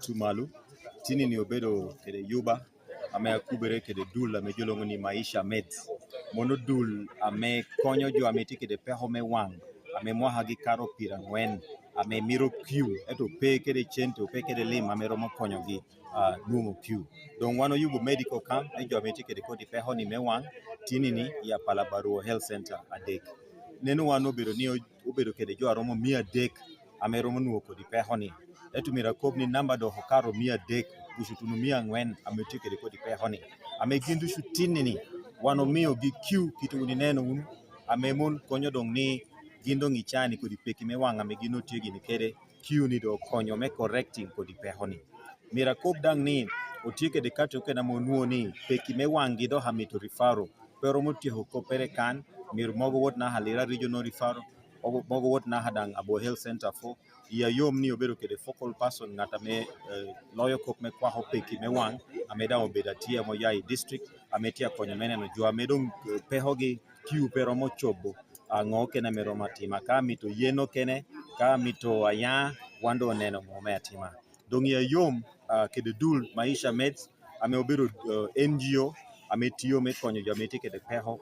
Tumalu tini ni obedo kede yuba ame akubere kede dul ame jolongo ni Maisha Meds mono dul ame konyo jo ame tikede peho me wang ame moha gi karo pira ngwen ame miro kiu eto pe kede chente pe kede lim ame romo konyo gi numo kiu don wano yubo medical camp e jo ame tikede kodi peho ni me wang tini ni ya Palabaruo Health Center adek neno wano obedo kede jo aromo 300 ame romo nuo kodi peho ni etu mira kob ni namba do hokaro 300 ushutunu 400 ame tikede kodi peho ni ame gindu shutini ni wano miyo gi kiu kitu ni neno unu ame mon konyo dong ni gindo ngichani kodi peki me wang ame gino tiegi ni kede kiu ni do konyo me correcting kodi peho ni mira kob dang ni otieke de kato kena monuo ni peki me wang gido hamito rifaro pero mutie hoko pere kan mir mogo wot na halira regional rifaro mogo wot na hadang Abo Health Center for ya yom ni obedo kede focal person ngata me loyo kok me kwa hopeki me wang ameda obeda tia mo yai district ametia konyo mene no jo amedong pehogi kiu pero mo chobo ngo kena mero matima ka mito yeno kene ka mito aya wando neno mo matima dong ya yom kede dul Maisha Meds ame obedo NGO ametio me konyo jo ameti kede peho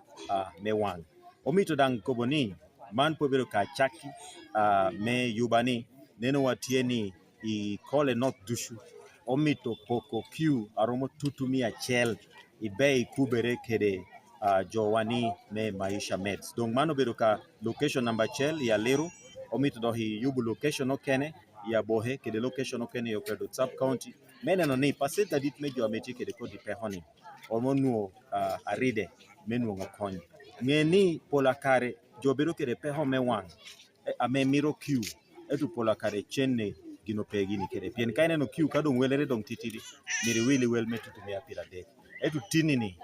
me wang omito dang koboni man po bedo ka chaki me yubani neno watieni I kole North Dushu omito poko kiu aromo tutumia chel ibei kubere kede jowani me Maisha Meds dong mano bedo ka location number chel ya Leru omito dohi yubu location okene ya Bohe kede location okene yo kedo sub county meneno ni paseta dit mejo ameti kede kodi pehoni omonuo aride menuo ngokony ngeni polakare jobedo kede peho me wang ame miro kiu etu polakare chenne gino pegi ni kede pien kaine no kiu kadong welere dong titiri miri wili wel metutu me apira de etu tini ni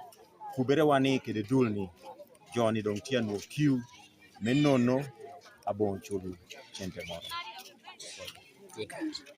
kubere wani kede dul ni joni dong tia no kiu menono abon chulu chente moro